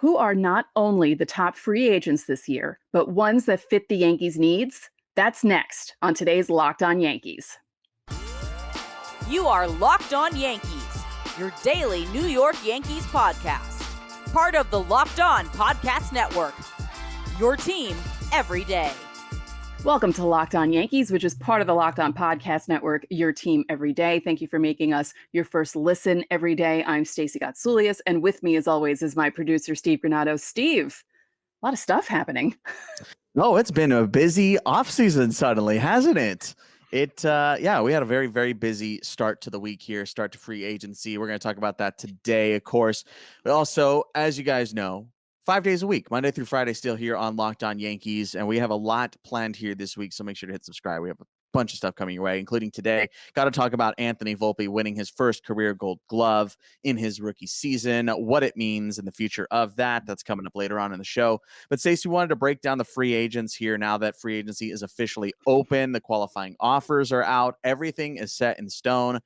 who are not only the top free agents this year, but ones that fit the Yankees' needs? That's next on today's Locked On Yankees. You are Locked On Yankees, your daily New York Yankees podcast. Part of the Locked On Podcast Network, your team every day. Welcome to Locked On Yankees, which is part of the Locked On Podcast Network, your team every day. Thank you for making us your first listen every day. I'm Stacey Gotsoulias, and with me, as always, is my producer, Steve Granado. Steve, a lot of stuff happening. Oh, it's been a busy offseason suddenly, hasn't it? We had a very, very busy start to the week here, start to free agency. We're going to talk about that today, of course. But also, as you guys know, 5 days a week, Monday through Friday, still here on Locked On Yankees. And we have a lot planned here this week, so make sure to hit subscribe. We have a bunch of stuff coming your way, including today. Got to talk about Anthony Volpe winning his first career Gold Glove in his rookie season, what it means in the future of that. That's coming up later on in the show. But Stacey, wanted to break down the free agents here now that free agency is officially open. The qualifying offers are out. Everything is set in stone.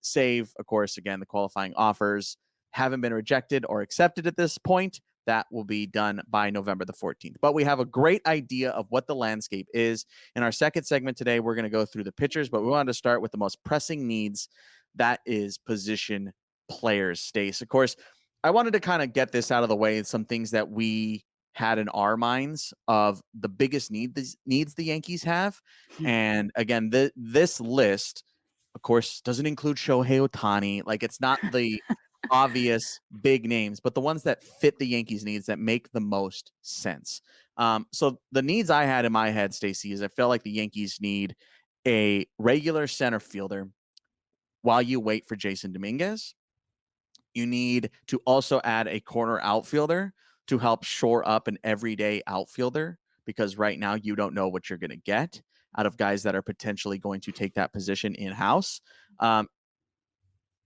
Save, of course, again, the qualifying offers haven't been rejected or accepted at this point. That will be done by November the 14th. But we have a great idea of what the landscape is. In our second segment today, we're going to go through the pitchers, but we wanted to start with the most pressing needs. That is position players, Stace. Of course, I wanted to kind of get this out of the way, some things that we had in our minds of the biggest needs the Yankees have. And again, this list, of course, doesn't include Shohei Ohtani. Like, it's not the obvious big names, but the ones that fit the Yankees' needs that make the most sense. So the needs I had in my head, Stacey, is I felt like the Yankees need a regular center fielder while you wait for Jason Dominguez. You need to also add a corner outfielder to help shore up an everyday outfielder, because right now you don't know what you're going to get out of guys that are potentially going to take that position in-house.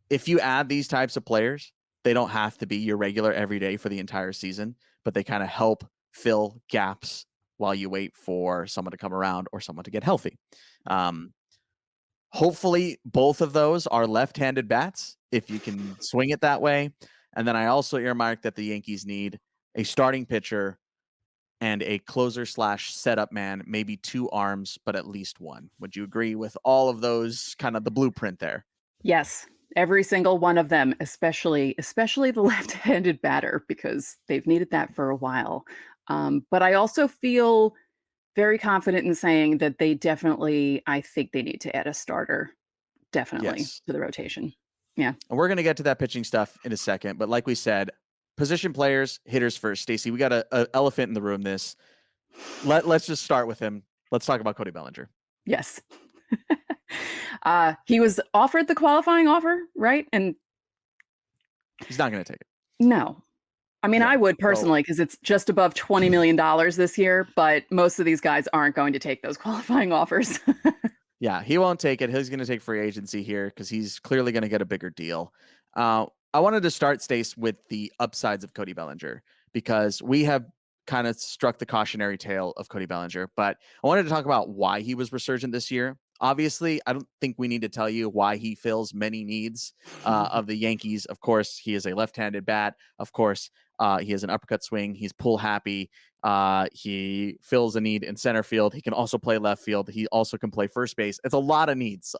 If you add these types of players, they don't have to be your regular everyday for the entire season, but they kind of help fill gaps while you wait for someone to come around or someone to get healthy. Hopefully, both of those are left-handed bats, if you can swing it that way. And then I also earmarked that the Yankees need a starting pitcher and a closer / setup man, maybe two arms, but at least one. Would you agree with all of those, kind of the blueprint there? Yes. Every single one of them, especially the left-handed batter, because they've needed that for a while. But I also feel very confident in saying that I think they need to add a starter, definitely, Yes, to the rotation. Yeah. and we're going to get to that pitching stuff in a second. But like we said, position players, hitters first. Stacey, we got a elephant in the room. Let's just start with him. Let's talk about Cody Bellinger. Yes. He was offered the qualifying offer, right? And He's not going to take it. no. I mean, Yeah. I would personally, because it's just above $20 million this year, but most of these guys aren't going to take those qualifying offers. Yeah, he won't take it. He's going to take free agency here because he's clearly going to get a bigger deal. I wanted to start, Stace, with the upsides of Cody Bellinger, because we have kind of struck the cautionary tale of Cody Bellinger, but I wanted to talk about why he was resurgent this year. Obviously, I don't think we need to tell you why he fills many needs of the Yankees. Of course, he is a left-handed bat. Of course, he has an uppercut swing. He's pull happy. He fills a need in center field. He can also play left field. He also can play first base. It's a lot of needs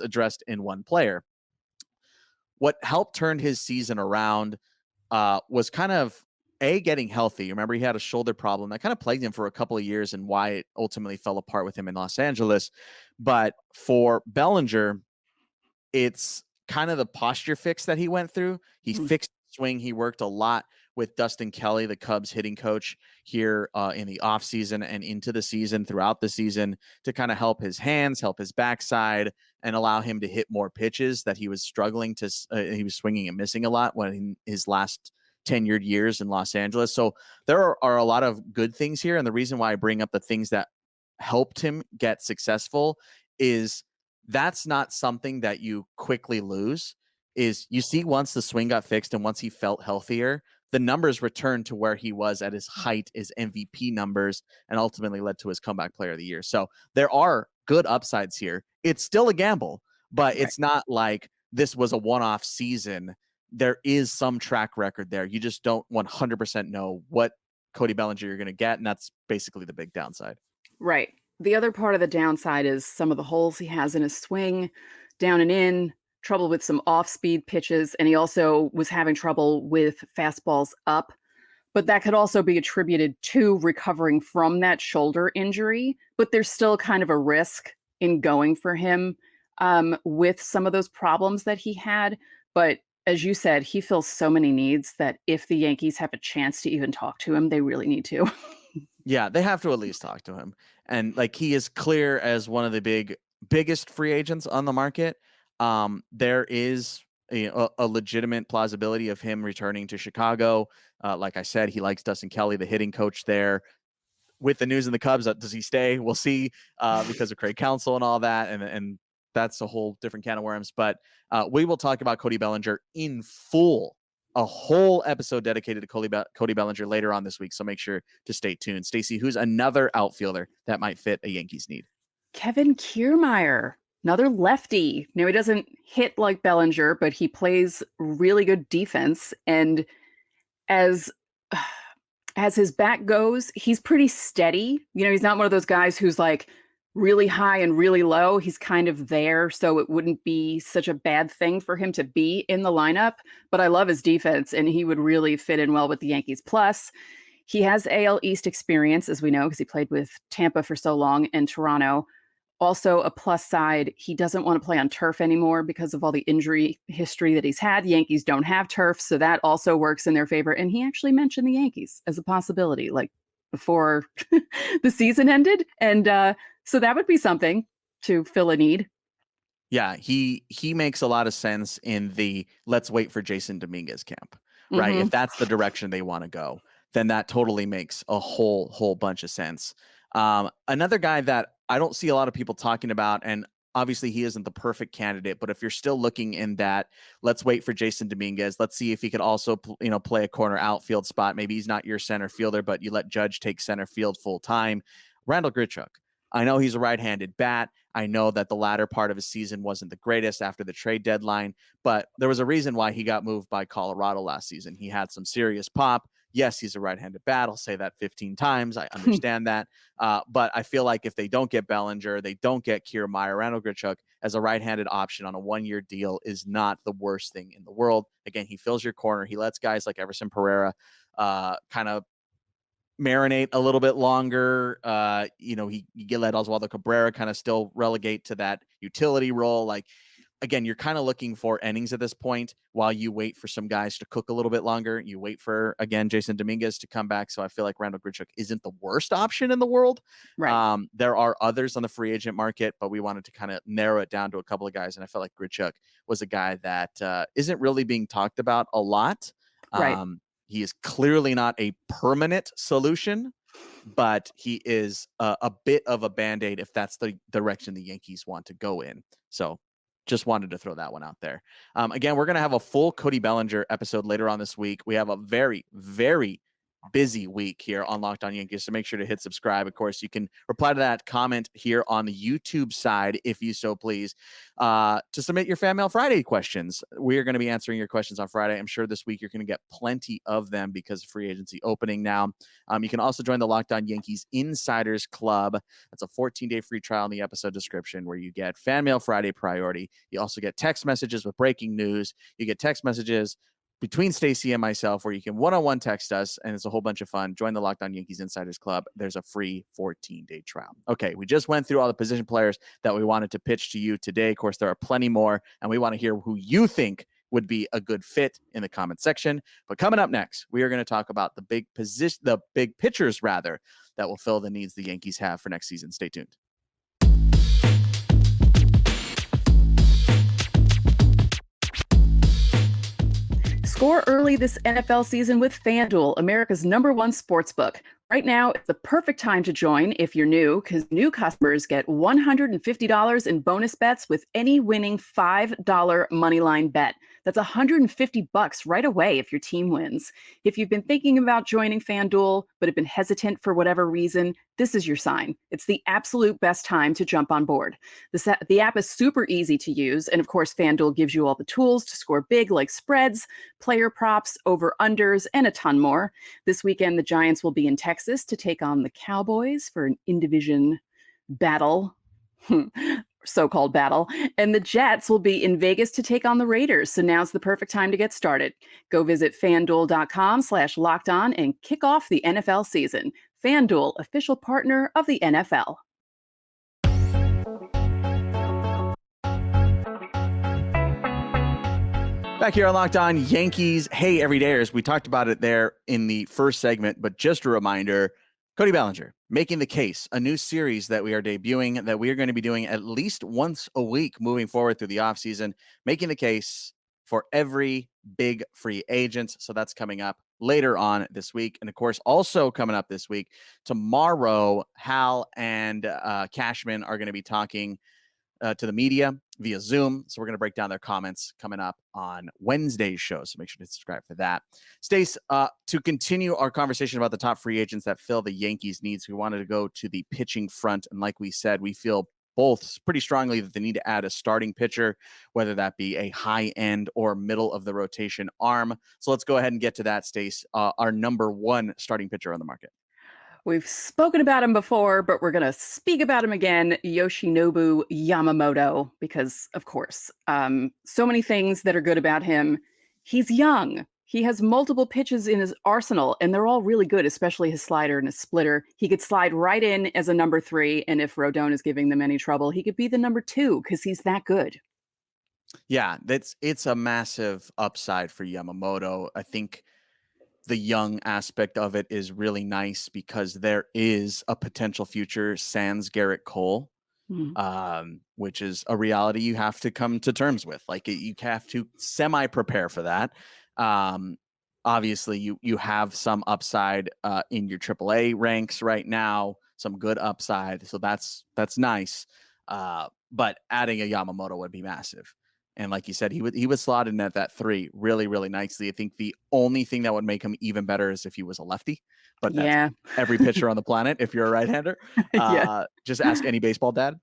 addressed in one player. What helped turn his season around was kind of getting healthy. Remember, he had a shoulder problem that kind of plagued him for a couple of years, and why it ultimately fell apart with him in Los Angeles. But for Bellinger, it's kind of the posture fix that he went through. He fixed the swing. He worked a lot with Dustin Kelly, the Cubs hitting coach, here in the offseason and into the season, throughout the season, to kind of help his hands, help his backside, and allow him to hit more pitches that he was struggling to. He was swinging and missing a lot when in his last tenured years in Los Angeles. So there are a lot of good things here. And the reason why I bring up the things that helped him get successful is that's not something that you quickly lose. Is you see, once the swing got fixed and once he felt healthier, the numbers returned to where he was at his height, his MVP numbers, and ultimately led to his comeback player of the year. So there are good upsides here. It's still a gamble, but it's not like this was a one-off season there is some track record there. You just don't 100% know what Cody Bellinger you're going to get, and that's basically the big downside. Right. The other part of the downside is some of the holes he has in his swing, down and in, trouble with some off-speed pitches, and he also was having trouble with fastballs up. But that could also be attributed to recovering from that shoulder injury. But there's still kind of a risk in going for him with some of those problems that he had. But as you said, he fills so many needs that if the Yankees have a chance to even talk to him, they really need to. Yeah, they have to at least talk to him. And like, he is clear as one of the biggest free agents on the market. There is a legitimate plausibility of him returning to Chicago. Like I said, he likes Dustin Kelly, the hitting coach there. With the news in the Cubs, does he stay? We'll see, because of Craig Counsell and all that. And that's a whole different can of worms. But we will talk about Cody Bellinger in full. A whole episode dedicated to Cody Bellinger later on this week. So make sure to stay tuned. Stacey, who's another outfielder that might fit a Yankees need? Kevin Kiermaier, another lefty. Now, he doesn't hit like Bellinger, but he plays really good defense. And as his bat goes, he's pretty steady. He's not one of those guys who's like really high and really low. He's kind of there, so it wouldn't be such a bad thing for him to be in the lineup. But I love his defense, and he would really fit in well with the Yankees. Plus, he has AL East experience, as we know, because he played with Tampa for so long and Toronto. Also, a plus side, he doesn't want to play on turf anymore because of all the injury history that he's had. The Yankees don't have turf, so that also works in their favor. And he actually mentioned the Yankees as a possibility, like before the season ended. And so that would be something to fill a need. Yeah, he makes a lot of sense in the let's wait for Jason Dominguez camp, right? Mm-hmm. If that's the direction they want to go, then that totally makes a whole bunch of sense. Another guy that I don't see a lot of people talking about, and obviously he isn't the perfect candidate, but if you're still looking in that, let's wait for Jason Dominguez. Let's see if he could also, play a corner outfield spot. Maybe he's not your center fielder, but you let Judge take center field full time. Randall Grichuk. I know he's a right-handed bat. I know that the latter part of his season wasn't the greatest after the trade deadline, but there was a reason why he got moved by Colorado last season. He had some serious pop. Yes, he's a right-handed bat. I'll say that 15 times. I understand that. But I feel like if they don't get Bellinger, they don't get Kiermaier, Randall Grichuk as a right-handed option on a one-year deal is not the worst thing in the world. Again, he fills your corner. He lets guys like Everson Pereira kind of marinate a little bit longer. You let Oswaldo Cabrera kind of still relegate to that utility role. Like, again, you're kind of looking for innings at this point while you wait for some guys to cook a little bit longer. You wait for, again, Jason Dominguez to come back. So I feel like Randall Grichuk isn't the worst option in the world. Right. There are others on the free agent market, but we wanted to kind of narrow it down to a couple of guys. And I felt like Grichuk was a guy that isn't really being talked about a lot. Right. He is clearly not a permanent solution, but he is a bit of a Band-Aid if that's the direction the Yankees want to go in. So just wanted to throw that one out there. Again, we're going to have a full Cody Bellinger episode later on this week. We have a very, very busy week here on Locked On Yankees, so make sure to hit subscribe. Of course, you can reply to that comment here on the YouTube side, if you so please, to submit your Fan Mail Friday questions. We are going to be answering your questions on Friday. I'm sure this week you're going to get plenty of them because of free agency opening now. You can also join the Locked On Yankees Insiders Club. That's a 14-day free trial in the episode description where you get Fan Mail Friday priority. You also get text messages with breaking news. You get text messages between Stacey and myself where you can one-on-one text us, and it's a whole bunch of fun. Join the Locked On Yankees Insiders Club. There's a free 14-day trial. Okay, we just went through all the position players that we wanted to pitch to you today. Of course, there are plenty more, and we want to hear who you think would be a good fit in the comment section. But coming up next, we are going to talk about the big pitchers rather that will fill the needs the Yankees have for next season. Stay tuned. Score early this NFL season with FanDuel, America's #1 sportsbook. Right now, it's the perfect time to join if you're new, because new customers get $150 in bonus bets with any winning $5 moneyline bet. That's $150 right away if your team wins. If you've been thinking about joining FanDuel but have been hesitant for whatever reason, this is your sign. It's the absolute best time to jump on board. The app is super easy to use, and of course, FanDuel gives you all the tools to score big, like spreads, player props, over-unders, and a ton more. This weekend, the Giants will be in Texas to take on the Cowboys for an in-division battle. So-called battle. And the Jets will be in Vegas to take on the Raiders. So now's the perfect time to get started. Go visit fanduel.com/lockedon and kick off the NFL season. FanDuel, official partner of the NFL. Back here on Locked On Yankees. Hey, everydayers. We talked about it there in the first segment, but just a reminder, Cody Bellinger, Making the Case, a new series that we are debuting that we are going to be doing at least once a week moving forward through the offseason, making the case for every big free agent. So that's coming up later on this week. And of course, also coming up this week, tomorrow, Hal and Cashman are going to be talking to the media via Zoom. So we're going to break down their comments coming up on Wednesday's show. So make sure to subscribe for that. Stace, to continue our conversation about the top free agents that fill the Yankees' needs, we wanted to go to the pitching front. And like we said, we feel both pretty strongly that they need to add a starting pitcher, whether that be a high end or middle of the rotation arm. So let's go ahead and get to that, Stace. Our number one starting pitcher on the market. We've spoken about him before, but we're going to speak about him again, Yoshinobu Yamamoto, because, of course, so many things that are good about him. He's young. He has multiple pitches in his arsenal, and they're all really good, especially his slider and his splitter. He could slide right in as a number 3, and if Rodon is giving them any trouble, he could be the number 2 because he's that good. Yeah, it's a massive upside for Yamamoto. I think the young aspect of it is really nice because there is a potential future sans Garrett Cole, which is a reality you have to come to terms with. Like you have to semi-prepare for that. Obviously, you have some upside in your AAA ranks right now, some good upside, so that's nice. But adding a Yamamoto would be massive. And like you said, he would slot in at that 3 really, really nicely. I think the only thing that would make him even better is if he was a lefty. But that's every pitcher on the planet if you're a right-hander. Just ask any baseball dad.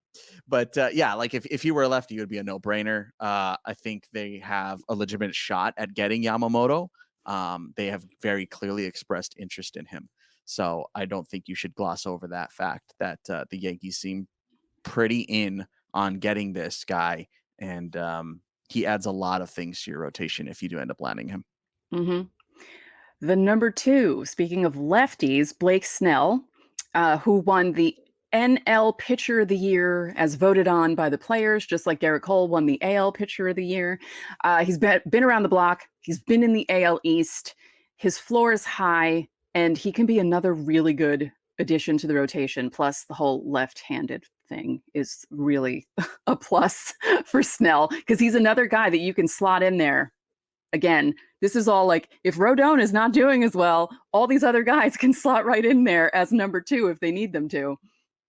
But yeah, like if you were a lefty, it would be a no-brainer. I think they have a legitimate shot at getting Yamamoto. They have very clearly expressed interest in him. So I don't think you should gloss over that fact that the Yankees seem pretty in on getting this guy. And he adds a lot of things to your rotation if you do end up landing him. Mm-hmm. The number 2, speaking of lefties, Blake Snell, who won the NL Pitcher of the Year as voted on by the players, just like Garrett Cole won the AL Pitcher of the Year. He's been around the block. He's been in the AL East. His floor is high, and he can be another really good addition to the rotation. Plus, the whole left-handed thing is really a plus for Snell because he's another guy that you can slot in there. Again, this is all like if Rodon is not doing as well, all these other guys can slot right in there as number 2 if they need them to.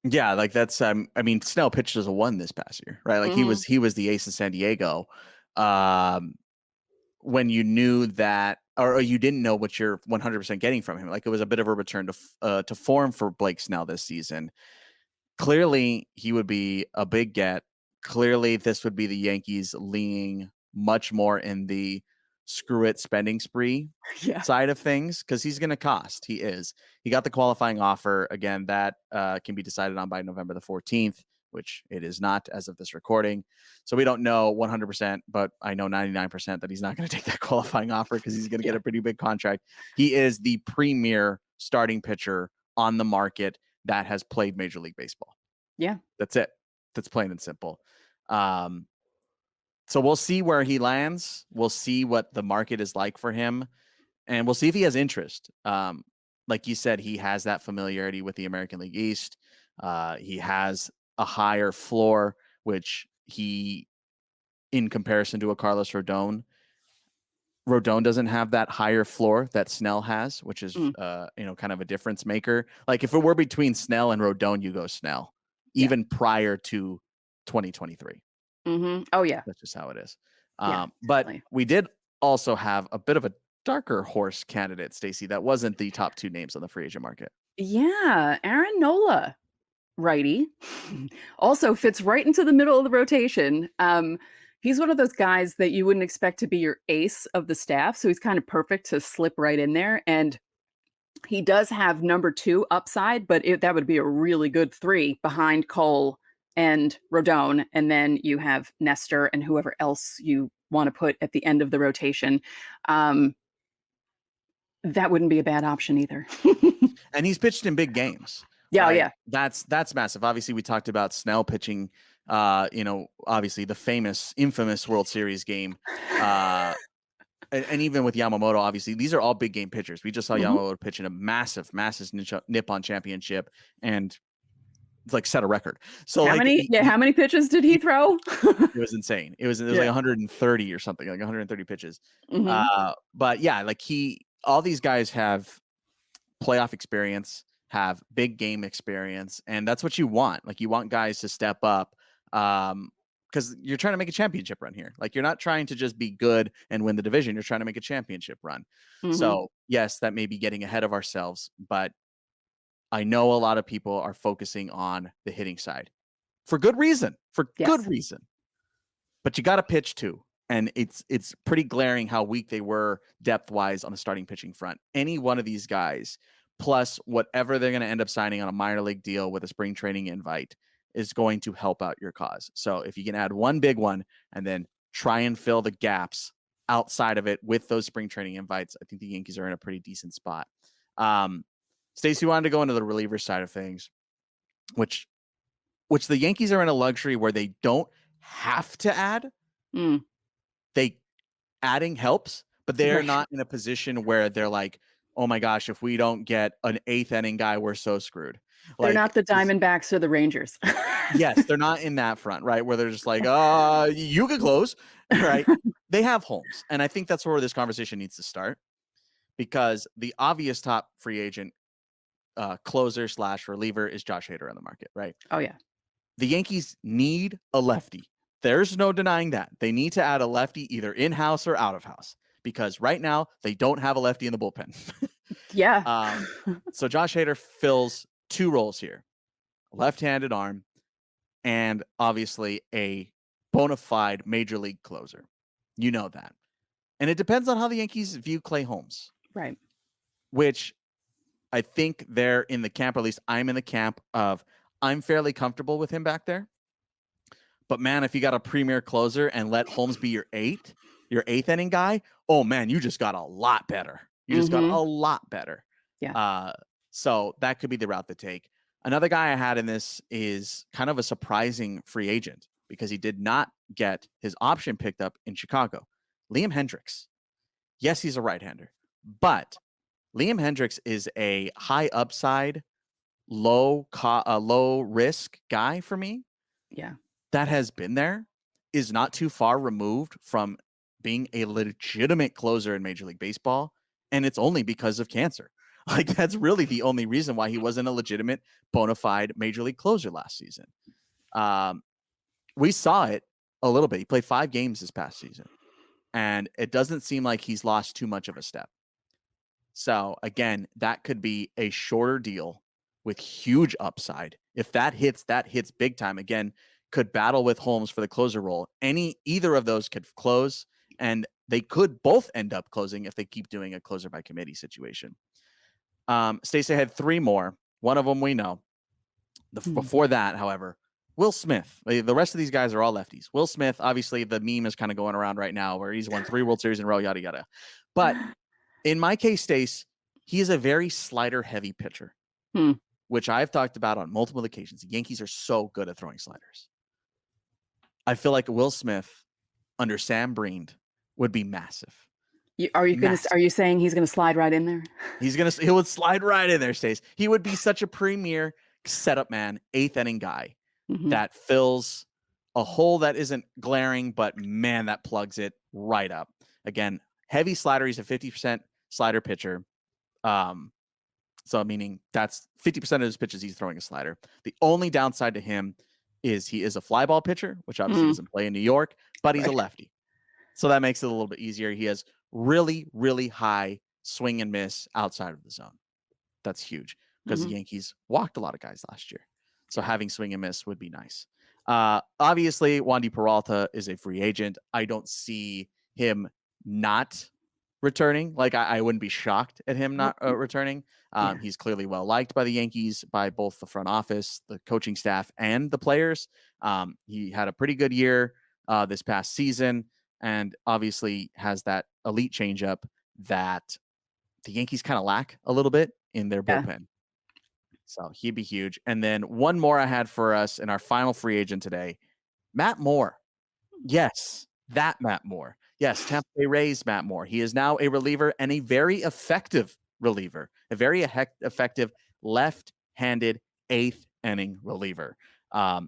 Yeah, like that's I mean, Snell pitched as a 1 this past year, right? Like he was the ace of San Diego. When you knew that, or you didn't know what you're 100% getting from him, like it was a bit of a return to form for Blake Snell this season. Clearly, he would be a big get. Clearly, this would be the Yankees leaning much more in the screw it spending spree side of things because he's going to cost. He is. He got the qualifying offer. Again, that can be decided on by November the 14th, which it is not as of this recording. So we don't know 100%, but I know 99% that he's not going to take that qualifying offer because he's going to get a pretty big contract. He is the premier starting pitcher on the market that has played Major League Baseball. Yeah. That's it. That's plain and simple. So we'll see where he lands. We'll see what the market is like for him. And we'll see if he has interest. Like you said, he has that familiarity with the American League East. He has a higher floor, which he, in comparison to a Carlos Rodon doesn't have that higher floor that Snell has, which is, kind of a difference maker. Like if it were between Snell and Rodon, you go Snell, even prior to 2023. Oh yeah. That's just how it is. Yeah, But definitely. we did also have a bit of a darker horse candidate, Stacey, that wasn't the top two names on the free agent market. Yeah, Aaron Nola, righty, also fits right into the middle of the rotation. He's one of those guys that you wouldn't expect to be your ace of the staff, so he's kind of perfect to slip right in there. And he does have number 2 upside, but that would be a really good 3 behind Cole and Rodon, and then you have Nestor and whoever else you want to put at the end of the rotation. Um, that wouldn't be a bad option either. And he's pitched in big games, Yeah, oh, right? yeah. That's massive. Obviously, we talked about Snell pitching, obviously the infamous World Series game. And even with Yamamoto, obviously, these are all big game pitchers. We just saw Mhm. Yamamoto pitch in a massive Nippon championship and like set a record. So How like many how many pitches did he throw? it was insane. It was like Yeah. 130 or something, like 130 pitches. Mhm. But yeah, like all these guys have playoff experience, have big game experience, and that's what you want. Like you want guys to step up. Because you're trying to make a championship run here. Like you're not trying to just be good and win the division. You're trying to make a championship run. Mhm. So yes, that may be getting ahead of ourselves, but I know a lot of people are focusing on the hitting side for good reason. For good Yes. reason. But you got to pitch too. And it's pretty glaring how weak they were depth-wise on the starting pitching front. Any one of these guys, plus whatever they're going to end up signing on a minor league deal with a spring training invite, is going to help out your cause. So if you can add one big one and then try and fill the gaps outside of it with those spring training invites, I think the Yankees are in a pretty decent spot. Stacey wanted to go into the reliever side of things, which the Yankees are in a luxury where they don't have to add. Mm. They adding helps, but they're Right. not in a position where they're like, oh my gosh, if we don't get an 8th inning guy, we're so screwed. They're Like, not the Diamondbacks or the Rangers. yes, they're not in that front, right? Where they're just like, you could close, right? They have Holmes. And I think that's where this conversation needs to start, because the obvious top free agent closer / reliever is Josh Hader on the market, right? Oh, yeah. The Yankees need a lefty. There's no denying that. They need to add a lefty either in-house or out of house, because right now they don't have a lefty in the bullpen. Yeah. So Josh Hader fills 2 roles here: a left-handed arm and obviously a bona fide major league closer. You know that. And it depends on how the Yankees view Clay Holmes, Right. which I think they're in the camp, or at least I'm in the camp of, I'm fairly comfortable with him back there. But man, if you got a premier closer and let Holmes be your 8th inning guy, oh man, you just got a lot better. You just got a lot better. Yeah. So that could be the route to take. Another guy I had in this is kind of a surprising free agent because he did not get his option picked up in Chicago. Liam Hendriks. Yes, he's a right-hander, but Liam Hendriks is a high upside, low risk guy for me. Yeah. That has been there, is not too far removed from being a legitimate closer in Major League Baseball, and it's only because of cancer. Like, that's really the only reason why he wasn't a legitimate, bona fide Major League closer last season. We saw it a little bit. He played 5 games this past season, and it doesn't seem like he's lost too much of a step. So, again, that could be a shorter deal with huge upside. If that hits big time. Again, could battle with Holmes for the closer role. Either of those could close, and they could both end up closing if they keep doing a closer by committee situation. Stacey had 3 more. One of them we know. Before that, however, Will Smith. The rest of these guys are all lefties. Will Smith, obviously, the meme is kind of going around right now where he's won 3 World Series in a row, yada, yada. But in my case, Stace, he is a very slider-heavy pitcher, which I've talked about on multiple occasions. The Yankees are so good at throwing sliders. I feel like Will Smith under Sam Breend would be massive. Are you saying he's gonna slide right in there? He would slide right in there, Stace. He would be such a premier setup man, 8th inning guy that fills a hole that isn't glaring, but man, that plugs it right up. Again, heavy slider. He's a 50% slider pitcher. So meaning that's 50% of his pitches he's throwing a slider. The only downside to him is he is a fly ball pitcher, which obviously doesn't play in New York, but he's a lefty. So that makes it a little bit easier. He has really, really high swing and miss outside of the zone. That's huge because the Yankees walked a lot of guys last year. So having swing and miss would be nice. Obviously, Wandy Peralta is a free agent. I don't see him not returning. Like, I wouldn't be shocked at him not returning. He's clearly well liked by the Yankees, by both the front office, the coaching staff, and the players. He had a pretty good year this past season, and obviously has that elite changeup that the Yankees kind of lack a little bit in their bullpen. So he'd be huge. And then one more I had for us in our final free agent today, Matt Moore. Yes, that Matt Moore. Yes, Tampa Bay Rays Matt Moore. He is now a reliever and a very effective reliever, a very effective left-handed eighth inning reliever.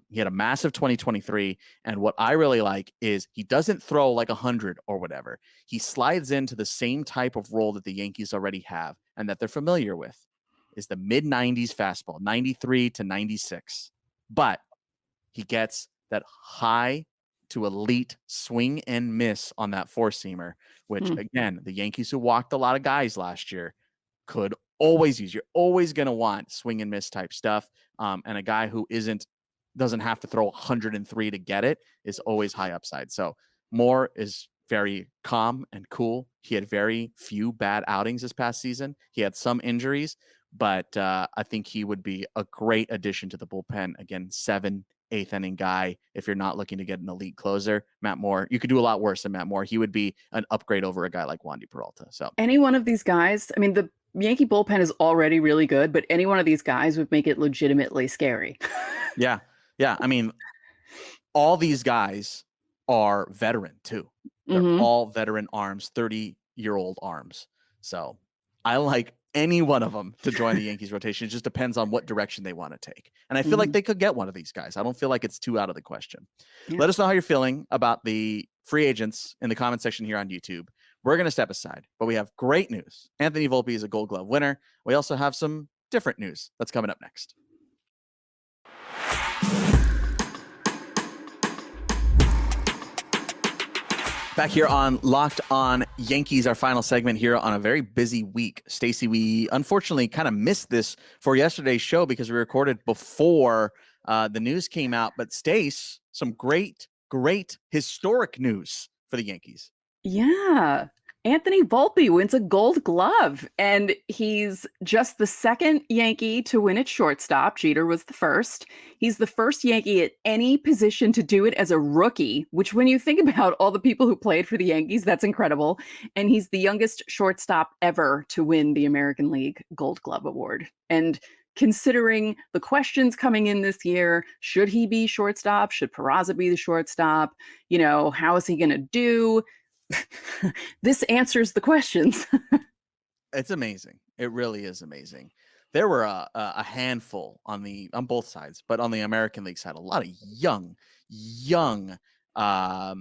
He had a massive 2023, and what I really like is he doesn't throw like 100 or whatever. He slides into the same type of role that the Yankees already have and that they're familiar with, is the mid-90s fastball, 93 to 96. But he gets that high to elite swing and miss on that four-seamer, which, again, the Yankees, who walked a lot of guys last year, could always use. You're always going to want swing and miss type stuff. And a guy who doesn't have to throw 103 to get it is always high upside. So Moore is very calm and cool. He had very few bad outings this past season. He had some injuries, but I think he would be a great addition to the bullpen. Again, 7th inning guy. If you're not looking to get an elite closer, Matt Moore, you could do a lot worse than Matt Moore. He would be an upgrade over a guy like Wandy Peralta. So any one of these guys, I mean, the Yankee bullpen is already really good, but any one of these guys would make it legitimately scary. Yeah. I mean, all these guys are veteran too. They're all veteran arms, 30-year-old arms. So I like any one of them to join the Yankees rotation. It just depends on what direction they want to take. And I feel like they could get one of these guys. I don't feel like it's too out of the question. Let us know how you're feeling about the free agents in the comment section here on YouTube. We're going to step aside, but we have great news. Anthony Volpe is a Gold Glove winner. We also have some different news that's coming up next. Back here on Locked On Yankees, our final segment here on a very busy week. Stacey, we unfortunately kind of missed this for yesterday's show because we recorded before the news came out. But Stace, some great historic news for the Yankees. Yeah. Anthony Volpe wins a Gold Glove, and he's just the second Yankee to win at shortstop. Jeter was the first. He's the first Yankee at any position to do it as a rookie, which when you think about all the people who played for the Yankees, that's incredible. And he's the youngest shortstop ever to win the American League Gold Glove Award. And considering the questions coming in this year, should he be shortstop? Should Peraza be the shortstop? You know, how is he going to do? This answers the questions. It's amazing. It really is amazing. There were a handful on both sides, but on the American League side, a lot of young, at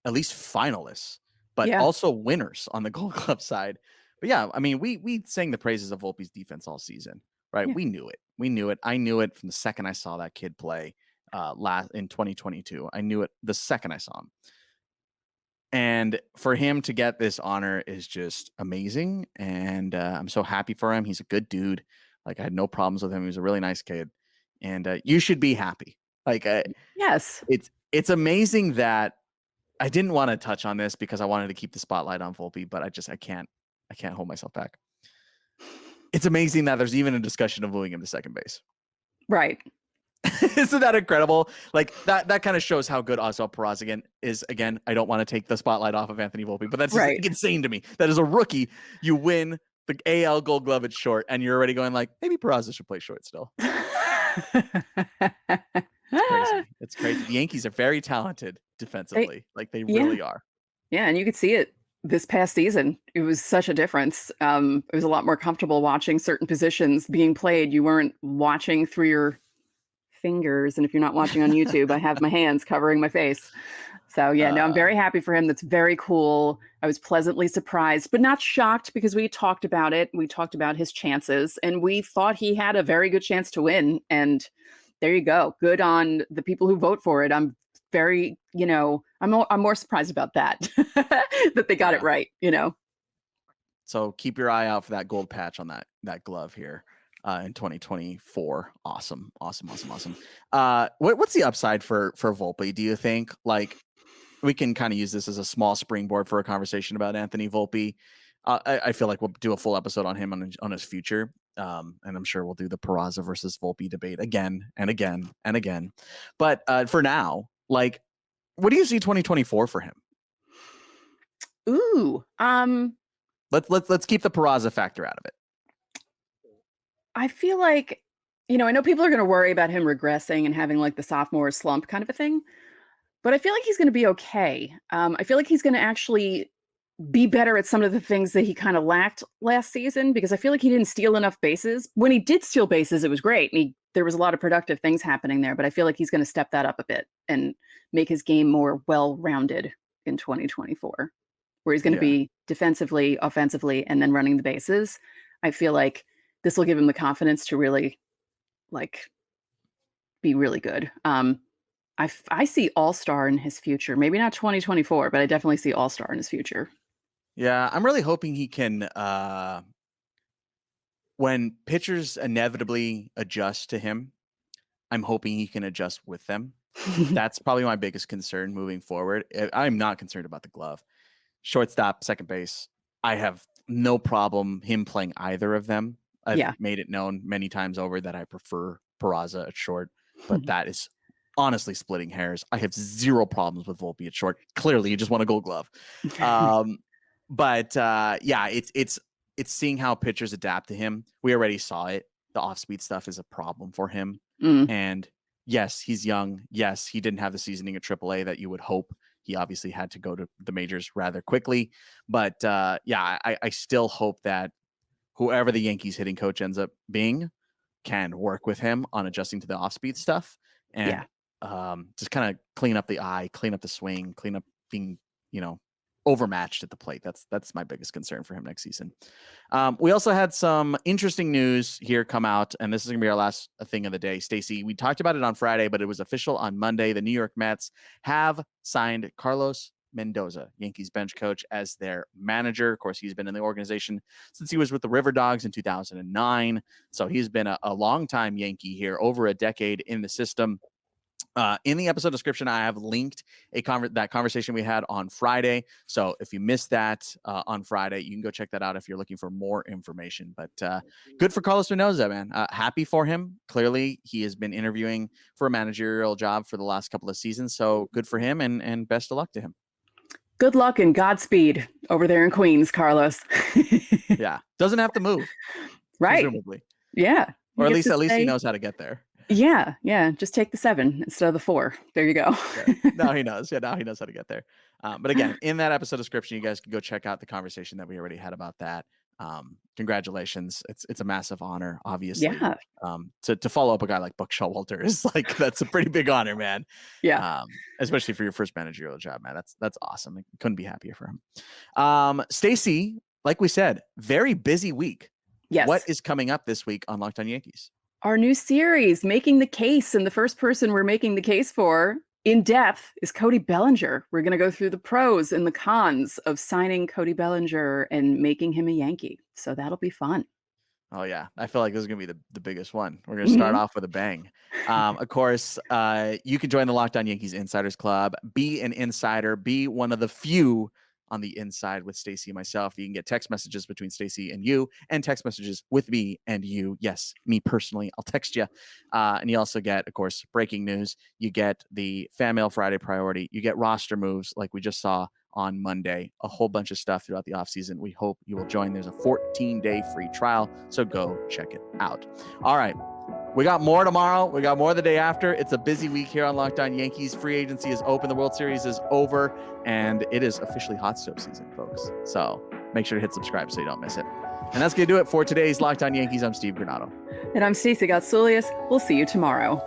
least finalists, but also winners on the Gold Glove side. But yeah, I mean, we sang the praises of Volpe's defense all season, right? Yeah. We knew it. I knew it from the second I saw that kid play in 2022. I knew it the second I saw him. And for him to get this honor is just amazing. And I'm so happy for him. He's a good dude. Like, I had no problems with him. He was a really nice kid. And you should be happy. Like, yes, it's amazing that I didn't want to touch on this because I wanted to keep the spotlight on Volpe, but I can't hold myself back. It's amazing that there's even a discussion of moving him to second base. Right. Isn't that incredible? Like, that kind of shows how good Oswald Peraza is. Again, I don't want to take the spotlight off of Anthony Volpe, but that's just insane to me. That as a rookie, you win the AL Gold Glove at short, and you're already going like, maybe Peraza should play short still. It's crazy. The Yankees are very talented defensively. They really are. Yeah, and you could see it this past season. It was such a difference. It was a lot more comfortable watching certain positions being played. You weren't watching through your fingers, and if you're not watching on YouTube, I have my hands covering my face. So yeah, no, I'm very happy for him. That's very cool. I was pleasantly surprised, but not shocked because we talked about it. We talked about his chances, and we thought he had a very good chance to win. And there you go. Good on the people who vote for it. I'm very, I'm more surprised about that, that they got it right, So keep your eye out for that gold patch on that glove here in 2024. Awesome. What's the upside for Volpe? Do you think? Like, we can kind of use this as a small springboard for a conversation about Anthony Volpe. I feel like we'll do a full episode on him on his future. And I'm sure we'll do the Peraza versus Volpe debate again and again and again. But for now, like, what do you see 2024 for him? Ooh, Let's keep the Peraza factor out of it. I feel like, I know people are going to worry about him regressing and having like the sophomore slump kind of a thing, but I feel like he's going to be okay. I feel like he's going to actually be better at some of the things that he kind of lacked last season, because I feel like he didn't steal enough bases. When he did steal bases, it was great. And there was a lot of productive things happening there, but I feel like he's going to step that up a bit and make his game more well-rounded in 2024, where he's going to be defensively, offensively, and then running the bases. I feel like this will give him the confidence to really be really good. I see all-star in his future. Maybe not 2024, but I definitely see all-star in his future. Yeah, I'm really hoping he can, when pitchers inevitably adjust to him, I'm hoping he can adjust with them. That's probably my biggest concern moving forward. I'm not concerned about the glove. Shortstop, second base, I have no problem him playing either of them. I've made it known many times over that I prefer Peraza at short, but that is honestly splitting hairs. I have zero problems with Volpe at short. Clearly, you just want a Gold Glove. But it's seeing how pitchers adapt to him. We already saw it. The off-speed stuff is a problem for him. And yes, he's young. Yes, he didn't have the seasoning at AAA that you would hope. He obviously had to go to the majors rather quickly. But I still hope that whoever the Yankees hitting coach ends up being can work with him on adjusting to the off-speed stuff and just kind of clean up the eye, clean up the swing, clean up being, overmatched at the plate. That's my biggest concern for him next season. We also had some interesting news here come out, and this is going to be our last thing of the day. Stacey, we talked about it on Friday, but it was official on Monday. The New York Mets have signed Carlos Mendoza, Yankees bench coach, as their manager. Of course, he's been in the organization since he was with the River Dogs in 2009. So he's been a long-time Yankee here, over a decade in the system. In the episode description, I have linked that conversation we had on Friday. So if you missed that on Friday, you can go check that out if you're looking for more information. But good for Carlos Mendoza, man. Happy for him. Clearly, he has been interviewing for a managerial job for the last couple of seasons. So good for him, and best of luck to him. Good luck and Godspeed over there in Queens, Carlos. Yeah. Doesn't have to move. Right. Presumably. Yeah. Or at least he knows how to get there. Yeah. Just take the 7 instead of the 4. There you go. Now he knows. Yeah, now he knows how to get there. But again, in that episode description, you guys can go check out the conversation that we already had about that. Congratulations. It's a massive honor, obviously. Yeah. To follow up a guy like Buck Showalter is that's a pretty big honor, man. Yeah. Especially for your first managerial job, man. That's awesome. I couldn't be happier for him. Stacey, like we said, very busy week. Yes. What is coming up this week on Locked On Yankees? Our new series, Making the Case, and the first person we're making the case for in depth is Cody Bellinger. We're going to go through the pros and the cons of signing Cody Bellinger and making him a Yankee. So that'll be fun. Oh, yeah. I feel like this is going to be the biggest one. We're going to start off with a bang. Of course, you can join the Locked On Yankees Insiders Club. Be an insider. Be one of the few on the inside with Stacey and myself. You can get text messages between Stacey and you, and text messages with me and you. Yes, me personally. I'll text you. And you also get, of course, breaking news. You get the Fan Mail Friday priority. You get roster moves like we just saw on Monday. A whole bunch of stuff throughout the offseason. We hope you will join. There's a 14-day free trial, so go check it out. All right. We got more tomorrow. We got more the day after. It's a busy week here on Locked On Yankees. Free agency is open. The World Series is over, and it is officially hot stove season, folks. So make sure to hit subscribe so you don't miss it. And that's going to do it for today's Locked On Yankees. I'm Steve Granado. And I'm Stacey Gotsoulias. We'll see you tomorrow.